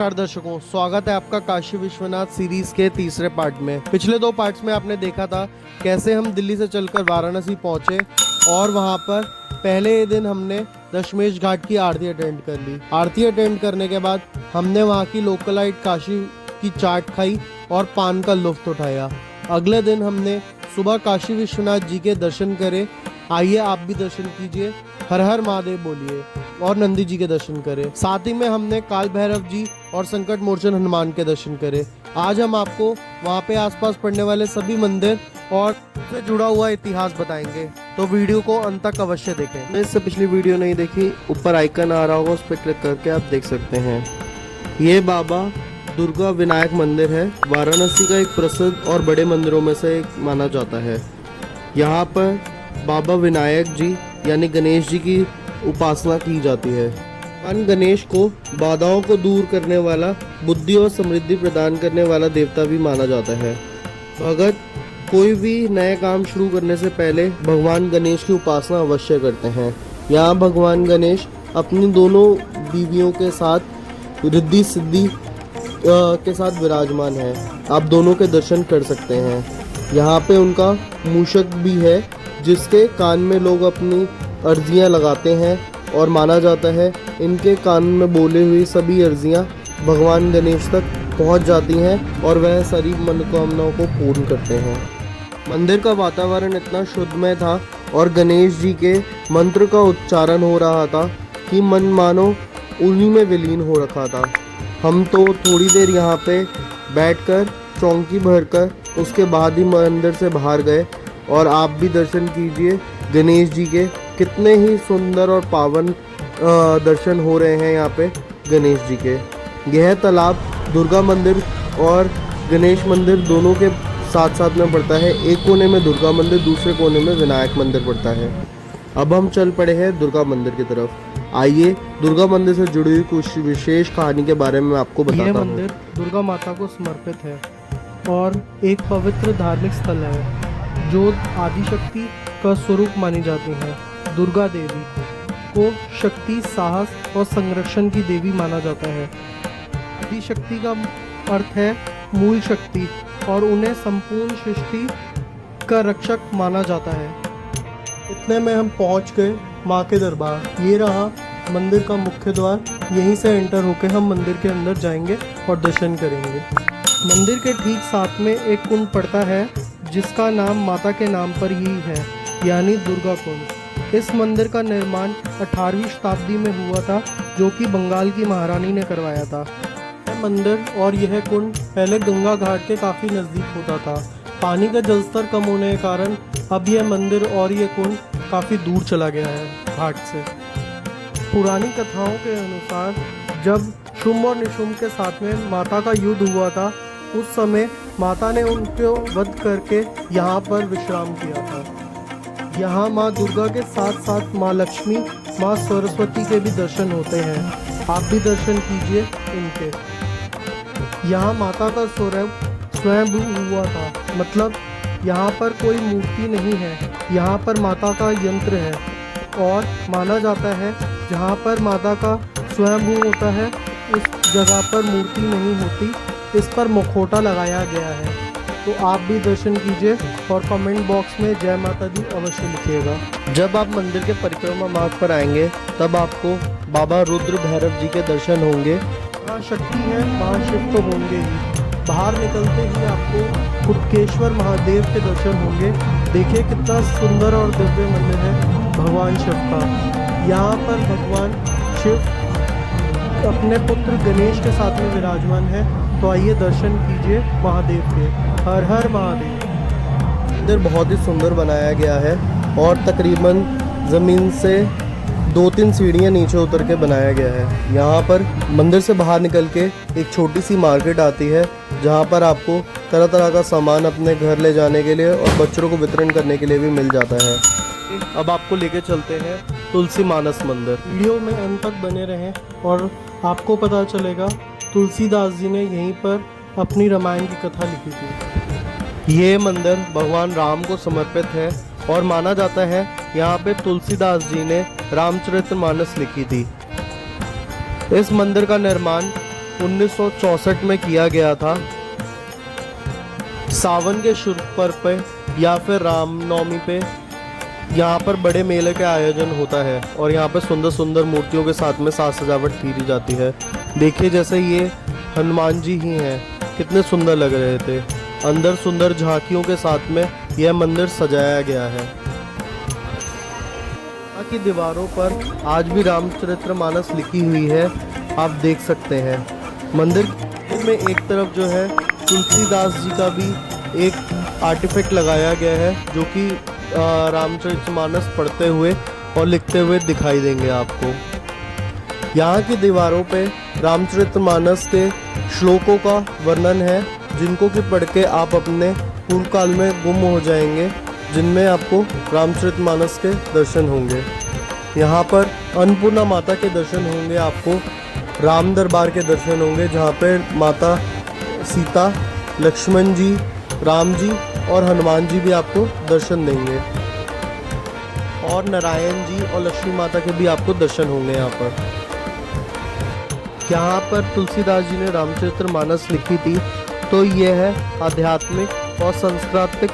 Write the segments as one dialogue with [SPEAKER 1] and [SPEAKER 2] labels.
[SPEAKER 1] नमस्कार दर्शकों, स्वागत है आपका काशी विश्वनाथ सीरीज के तीसरे पार्ट में। पिछले दो पार्ट्स में आपने देखा था कैसे हम दिल्ली से चलकर वाराणसी पहुंचे और वहां पर पहले ही दिन हमने दशमेश घाट की आरती अटेंड कर ली। आरती अटेंड करने के बाद हमने वहां की लोकलाइट काशी की चाट खाई और पान का लुत्फ उठाया। अगले दिन हमने सुबह काशी विश्वनाथ जी के दर्शन करे। आइए आप भी दर्शन कीजिए, हर हर महादेव बोलिए और नंदी जी के दर्शन करें। साथ ही में हमने काल भैरव जी और संकट मोचन हनुमान के दर्शन करे। आज हम आपको वहाँ पे आसपास पड़ने वाले सभी मंदिर और उससे जुड़ा हुआ इतिहास बताएंगे, तो वीडियो को अंत तक अवश्य देखें। इससे पिछली वीडियो नहीं देखी, ऊपर आइकन आ रहा होगा, उस पर क्लिक करके आप देख सकते हैं। ये बाबा दुर्गा विनायक मंदिर है। वाराणसी का एक प्रसिद्ध और बड़े मंदिरों में से एक माना जाता है। यहाँ पर बाबा विनायक जी यानी गणेश जी की उपासना की जाती है। भगवान गणेश को बाधाओं को दूर करने वाला, बुद्धि और समृद्धि प्रदान करने वाला देवता भी माना जाता है। भगत कोई भी नए काम शुरू करने से पहले भगवान गणेश की उपासना अवश्य करते हैं। यहाँ भगवान गणेश अपनी दोनों बीवियों के साथ रिद्धि सिद्धि के साथ विराजमान है। आप दोनों के दर्शन कर सकते हैं। यहाँ पे उनका मूषक भी है जिसके कान में लोग अपनी अर्जियां लगाते हैं और माना जाता है इनके कान में बोले हुई सभी अर्जियां भगवान गणेश तक पहुंच जाती हैं और वह सारी मनोकामनाओं को पूर्ण करते हैं। मंदिर का वातावरण इतना शुद्धमय था और गणेश जी के मंत्र का उच्चारण हो रहा था कि मन मानो उन्हीं में विलीन हो रखा था। हम तो थोड़ी देर यहाँ पे बैठकर चौंकी भरकर उसके बाद ही मंदिर से बाहर गए और आप भी दर्शन कीजिए गणेश जी के। कितने ही सुंदर और पावन दर्शन हो रहे हैं यहाँ पे गणेश जी के। यह तालाब दुर्गा मंदिर और गणेश मंदिर दोनों के साथ साथ में पड़ता है। एक कोने में दुर्गा मंदिर, दूसरे कोने में विनायक मंदिर पड़ता है। अब हम चल पड़े हैं दुर्गा मंदिर की तरफ। आइए दुर्गा मंदिर से जुड़ी हुई कुछ विशेष कहानी के बारे में आपको बताता हूँ।
[SPEAKER 2] यह मंदिर दुर्गा माता को समर्पित है और एक पवित्र धार्मिक स्थल है जो आदिशक्ति का स्वरूप मानी जाती है। दुर्गा देवी को शक्ति, साहस और संरक्षण की देवी माना जाता है। आदिशक्ति का अर्थ है मूल शक्ति और उन्हें संपूर्ण सृष्टि का रक्षक माना जाता है। इतने में हम पहुंच गए माँ के दरबार। ये रहा मंदिर का मुख्य द्वार। यहीं से एंटर होकर हम मंदिर के अंदर जाएंगे और दर्शन करेंगे। मंदिर के ठीक साथ में एक कुंड पड़ता है जिसका नाम माता के नाम पर ही है, यानी दुर्गा कुंड। इस मंदिर का निर्माण 18वीं शताब्दी में हुआ था, जो कि बंगाल की महारानी ने करवाया था। यह मंदिर और यह कुंड पहले गंगा घाट के काफ़ी नज़दीक होता था। पानी का जलस्तर कम होने के कारण अब यह मंदिर और यह कुंड काफ़ी दूर चला गया है घाट से। पुरानी कथाओं के अनुसार जब शुंभ और निशुंभ के साथ में माता का युद्ध हुआ था, उस समय माता ने उनको वध करके यहाँ पर विश्राम किया था। यहाँ माँ दुर्गा के साथ साथ माँ लक्ष्मी, माँ सरस्वती के भी दर्शन होते हैं। आप भी दर्शन कीजिए इनके। यहाँ माता का स्वरूप स्वयं हुआ था, मतलब यहाँ पर कोई मूर्ति नहीं है। यहाँ पर माता का यंत्र है और माना जाता है जहाँ पर माता का स्वयं होता है उस जगह पर मूर्ति नहीं होती, इस पर मुखौटा लगाया गया है। तो आप भी दर्शन कीजिए और कमेंट बॉक्स में जय माता दी अवश्य लिखिएगा।
[SPEAKER 1] जब आप मंदिर के परिक्रमा मार्ग पर आएंगे तब आपको बाबा रुद्र भैरव जी के दर्शन होंगे।
[SPEAKER 2] वहाँ शक्ति है, वहाँ शिव तो होंगे ही। बाहर निकलते ही आपको कुटकेश्वर महादेव के दर्शन होंगे। देखिए कितना सुंदर और दिव्य मंदिर है भगवान शिव का। यहाँ पर भगवान शिव अपने पुत्र गणेश के साथ में विराजमान है। तो आइए दर्शन कीजिए महादेव के। हर हर महादेव।
[SPEAKER 1] मंदिर बहुत ही सुंदर बनाया गया है और तकरीबन ज़मीन से 2-3 सीढ़ियाँ नीचे उतर के बनाया गया है। यहाँ पर मंदिर से बाहर निकल के एक छोटी सी मार्केट आती है जहाँ पर आपको तरह तरह का सामान अपने घर ले जाने के लिए और बच्चों को वितरण करने के लिए भी मिल जाता है। अब आपको लेके चलते हैं तुलसी मानस मंदिर।
[SPEAKER 2] वीडियो में अंत तक बने रहें और आपको पता चलेगा तुलसीदास जी ने यहीं पर अपनी रामायण की कथा लिखी थी।
[SPEAKER 1] ये मंदिर भगवान राम को समर्पित है और माना जाता है यहाँ पे तुलसीदास जी ने रामचरितमानस लिखी थी। इस मंदिर का निर्माण 1964 में किया गया था। सावन के शुभ पर्व पे या फिर रामनवमी पे यहाँ पर बड़े मेले का आयोजन होता है और यहाँ पर सुंदर सुंदर मूर्तियों के साथ में साज सजावट की जाती है। देखिए जैसे ये हनुमान जी ही हैं, कितने सुंदर लग रहे थे। अंदर सुंदर झांकियों के साथ में यह मंदिर सजाया गया है। यहाँ की दीवारों पर आज भी रामचरितमानस लिखी हुई है, आप देख सकते हैं। मंदिर में एक तरफ जो है तुलसीदास जी का भी एक आर्टिफैक्ट लगाया गया है, जो कि रामचरितमानस पढ़ते हुए और लिखते हुए दिखाई देंगे आपको। यहाँ की दीवारों पे रामचरितमानस के श्लोकों का वर्णन है, जिनको कि पढ़ के आप अपने पूर्व काल में गुम हो जाएंगे, जिनमें आपको रामचरितमानस के दर्शन होंगे। यहाँ पर अन्नपूर्णा माता के दर्शन होंगे, आपको राम दरबार के दर्शन होंगे, जहाँ पे माता सीता, लक्ष्मण जी, राम जी और हनुमान जी भी आपको दर्शन देंगे और नारायण जी और लक्ष्मी माता के भी आपको दर्शन होंगे। यहाँ पर तुलसीदास जी ने रामचरितमानस लिखी थी, तो यह है आध्यात्मिक और सांस्कृतिक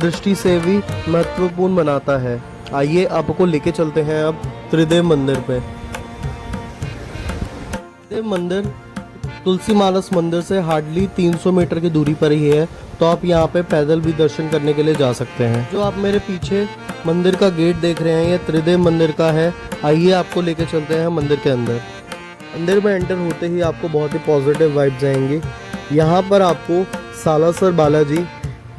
[SPEAKER 1] दृष्टि से भी महत्वपूर्ण बनाता है। आइए आपको लेके चलते हैं अब त्रिदेव मंदिर पे। त्रिदेव मंदिर तुलसी मानस मंदिर से हार्डली 300 मीटर की दूरी पर ही है, तो आप यहाँ पे पैदल भी दर्शन करने के लिए जा सकते हैं। जो आप मेरे पीछे मंदिर का गेट देख रहे हैं, ये त्रिदेव मंदिर का है। आइए आपको लेके चलते हैं मंदिर के अंदर। मंदिर में एंटर होते ही आपको बहुत ही पॉजिटिव वाइब्स आएंगी। यहाँ पर आपको सालासर बालाजी,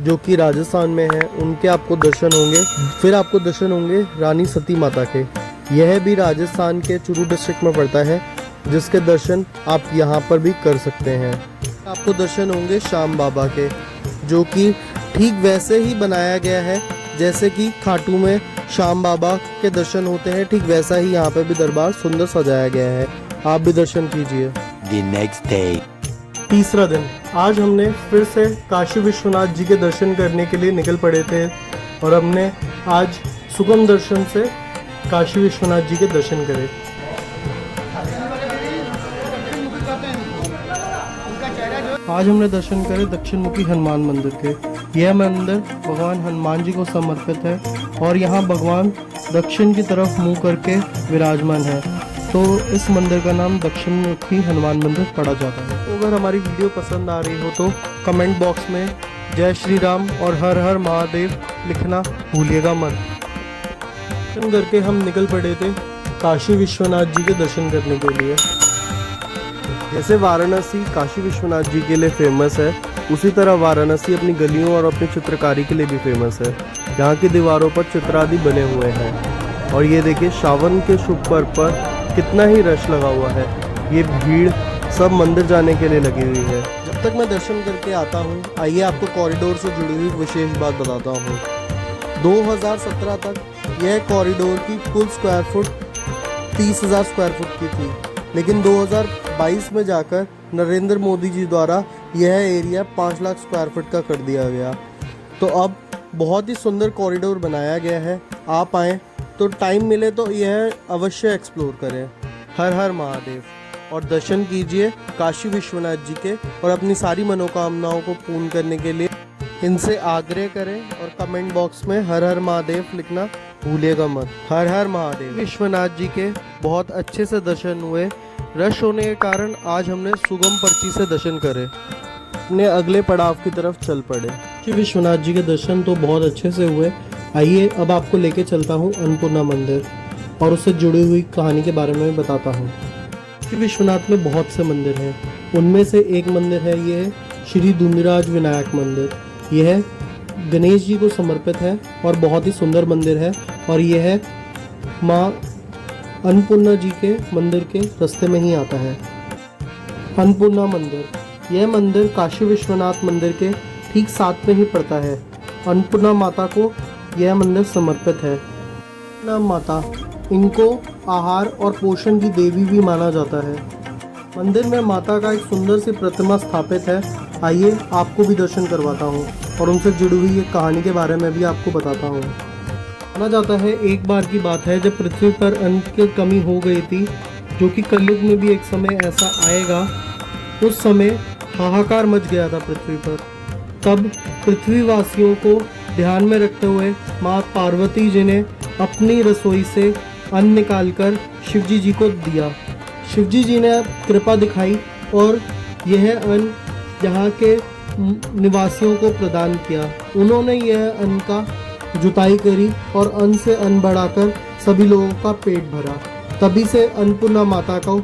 [SPEAKER 1] जो कि राजस्थान में है, उनके आपको दर्शन होंगे। फिर आपको दर्शन होंगे रानी सती माता के, यह भी राजस्थान के चुरू डिस्ट्रिक्ट में पड़ता है, जिसके दर्शन आप यहाँ पर भी कर सकते हैं। आपको दर्शन होंगे श्याम बाबा के, जो कि ठीक वैसे ही बनाया गया है जैसे कि खाटू में श्याम बाबा के दर्शन होते हैं, ठीक वैसा ही यहाँ पे भी दरबार सुंदर सजाया गया है। आप भी दर्शन कीजिए।
[SPEAKER 3] The next day.
[SPEAKER 2] तीसरा दिन, आज हमने फिर से काशी विश्वनाथ जी के दर्शन करने के लिए निकल पड़े थे और हमने आज सुगम दर्शन से काशी विश्वनाथ जी के दर्शन करे। आज हमने दर्शन करे दक्षिण मुखी हनुमान मंदिर के। यह मंदिर भगवान हनुमान जी को समर्पित है और यहाँ भगवान दक्षिण की तरफ मुंह करके विराजमान है, तो इस मंदिर का नाम दक्षिण मुखी हनुमान मंदिर पड़ा जाता है। तो अगर हमारी वीडियो पसंद आ रही हो तो कमेंट बॉक्स में जय श्री राम और हर हर महादेव लिखना भूलिएगा मत। दर्शन करके हम निकल पड़े थे काशी विश्वनाथ जी के दर्शन करने के लिए।
[SPEAKER 1] जैसे वाराणसी काशी विश्वनाथ जी के लिए फेमस है, उसी तरह वाराणसी अपनी गलियों और अपनी चित्रकारी के लिए भी फेमस है। यहाँ की दीवारों पर चित्र आदि बने हुए हैं और ये देखिए सावन के शुभ पर्व पर कितना ही रश लगा हुआ है। ये भीड़ सब मंदिर जाने के लिए लगी हुई है। जब तक मैं दर्शन करके आता हूँ, आइए आपको कॉरिडोर से जुड़ी हुई विशेष बात बताता हूँ। 2017 तक यह कॉरिडोर की कुल स्क्वायर फुट 30,000 स्क्वायर फुट की थी, लेकिन 2022 में जाकर नरेंद्र मोदी जी द्वारा यह एरिया 5 लाख स्क्वायर फुट का कर दिया गया। तो अब बहुत ही सुंदर कॉरिडोर बनाया गया है। आप आएँ तो टाइम मिले तो यह अवश्य एक्सप्लोर करें। हर हर महादेव और दर्शन कीजिए काशी विश्वनाथ जी के और अपनी सारी मनोकामनाओं को पूर्ण करने के लिए इनसे आग्रह करें और कमेंट बॉक्स में हर हर महादेव लिखना भूलिएगा मत। हर हर महादेव। विश्वनाथ जी के बहुत अच्छे से दर्शन हुए। रश होने के कारण आज हमने सुगम पर्ची से दर्शन करे, अपने अगले पड़ाव की तरफ चल पड़े। श्री विश्वनाथ जी के दर्शन तो बहुत अच्छे से हुए। आइए अब आपको लेके चलता हूँ अन्नपूर्णा मंदिर और उससे जुड़ी हुई कहानी के बारे में बताता हूँ। श्री विश्वनाथ में बहुत से मंदिर हैं, उनमें से एक मंदिर है ये श्री धूमिराज विनायक मंदिर। यह गणेश जी को समर्पित है और बहुत ही सुंदर मंदिर है और यह है माँ अन्नपूर्णा जी के मंदिर के रास्ते में ही आता है। अन्नपूर्णा मंदिर, यह मंदिर काशी विश्वनाथ मंदिर के ठीक साथ में ही पड़ता है। अन्नपूर्णा माता को यह मंदिर समर्पित है। नाम माता, इनको आहार और पोषण की देवी भी माना जाता है। मंदिर में माता का एक सुंदर सी प्रतिमा स्थापित है। आइए आपको भी दर्शन करवाता हूँ और उनसे जुड़ी हुई एक कहानी के बारे में भी आपको बताता हूँ। माना जाता है एक बार की बात है जब पृथ्वी पर अन्न की कमी हो गई थी, जो कि कलयुग में भी एक समय ऐसा आएगा
[SPEAKER 2] उस समय हाहाकार मच गया था पृथ्वी पर। तब पृथ्वीवासियों को ध्यान में रखते हुए माँ पार्वती जी ने अपनी रसोई से अन्न निकालकर शिवजी जी को दिया। शिवजी जी ने कृपा दिखाई और यह अन्न यहाँ के निवासियों को प्रदान किया। उन्होंने यह अन्न का जुताई करी और अन्न से अन्न बढ़ाकर सभी लोगों का पेट भरा। तभी से अन्नपूर्णा माता को,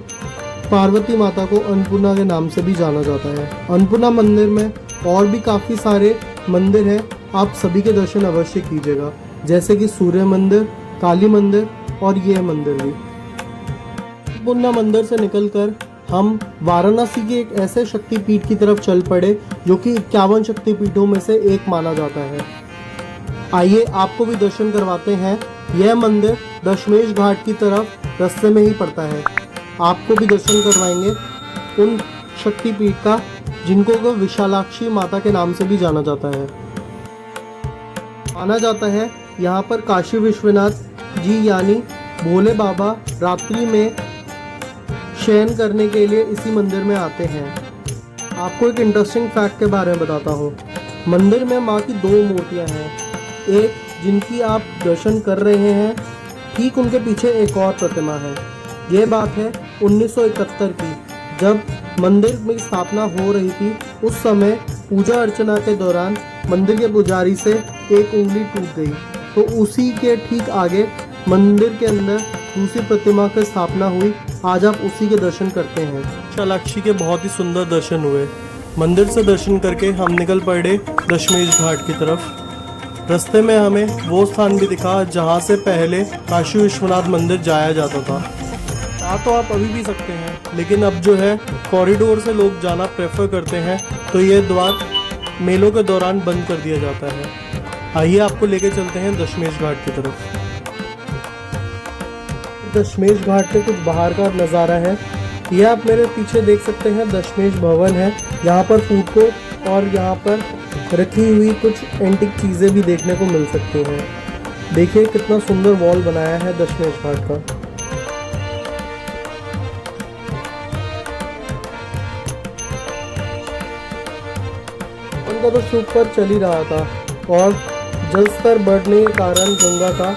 [SPEAKER 2] पार्वती माता को अन्नपूर्णा के नाम से भी जाना जाता है। अन्नपूर्णा मंदिर में और भी काफ़ी सारे मंदिर हैं, आप सभी के दर्शन अवश्य कीजिएगा, जैसे कि सूर्य मंदिर, काली मंदिर और यह मंदिर भी। अन्नपूर्णा मंदिर से निकलकर हम वाराणसी के एक ऐसे शक्तिपीठ की तरफ चल पड़े जो कि 51 शक्तिपीठों में से एक माना जाता है। आइए आपको भी दर्शन करवाते हैं। यह मंदिर दशमेश घाट की तरफ रास्ते में ही पड़ता है। आपको भी दर्शन करवाएंगे उन शक्तिपीठ का जिनको को विशालाक्षी माता के नाम से भी जाना जाता है। माना जाता है यहाँ पर काशी विश्वनाथ जी यानी भोले बाबा रात्रि में शयन करने के लिए इसी मंदिर में आते हैं। आपको एक इंटरेस्टिंग फैक्ट के बारे में बताता हूँ। मंदिर में माँ की 2 मूर्तियाँ हैं। एक जिनकी आप दर्शन कर रहे हैं, ठीक उनके पीछे एक और प्रतिमा है। ये बात है 1971 की, जब मंदिर में स्थापना हो रही थी। उस समय पूजा अर्चना के दौरान मंदिर के पुजारी से एक उंगली टूट गई, तो उसी के ठीक आगे मंदिर के अंदर दूसरी प्रतिमा की स्थापना हुई। आज आप उसी के दर्शन करते हैं। विशालाक्षी के बहुत ही सुंदर दर्शन हुए। मंदिर से दर्शन करके हम निकल पड़े दशमेश घाट की तरफ। रास्ते में हमें वो स्थान भी दिखा जहाँ से पहले काशी विश्वनाथ मंदिर जाया जाता था। आ तो आप अभी भी सकते हैं, लेकिन अब जो है कॉरिडोर से लोग जाना प्रेफर करते हैं, तो ये द्वार मेलों के दौरान बंद कर दिया जाता है। आइए आपको लेके चलते हैं दशमेश घाट की तरफ। दशमेश घाट के कुछ बाहर का नज़ारा है। यह आप मेरे पीछे देख सकते हैं दशमेश भवन है। यहाँ पर फूड कोर्ट और यहाँ पर रखी हुई कुछ एंटिक चीज़ें भी देखने को मिल सकती हैं। देखिए कितना सुंदर वॉल बनाया है दशमेश घाट का। उनका तो शुभ पर चल ही रहा था और जल स्तर बढ़ने के कारण गंगा का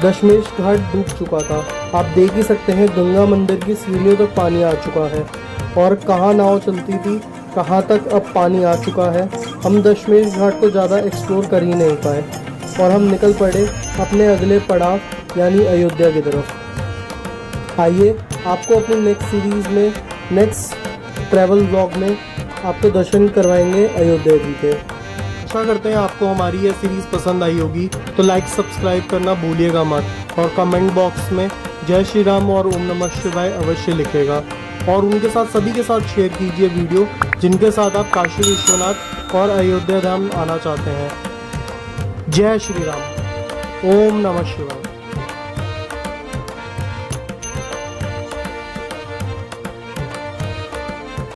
[SPEAKER 2] दशमेश घाट डूब चुका था। आप देख ही सकते हैं गंगा मंदिर की सीढ़ियों तक पानी आ चुका है और कहाँ नाव चलती थी, कहाँ तक अब पानी आ चुका है। हम दशमेश घाट को ज़्यादा एक्सप्लोर कर ही नहीं पाए और हम निकल पड़े अपने अगले पड़ाव यानी अयोध्या की तरफ। आइए आपको अपनी नेक्स्ट सीरीज़ में, नेक्स्ट ट्रैवल व्लॉग में आपको दर्शन करवाएंगे अयोध्या जी के। आशा करते हैं आपको हमारी यह सीरीज़ पसंद आई होगी, तो लाइक सब्सक्राइब करना भूलिएगा मत और कमेंट बॉक्स में जय श्री राम और ओम नमः शिवाय अवश्य लिखेगा और उनके साथ, सभी के साथ शेयर कीजिए वीडियो जिनके साथ आप काशी विश्वनाथ और अयोध्या धाम आना चाहते हैं। जय श्री राम, ओम नमः शिवाय।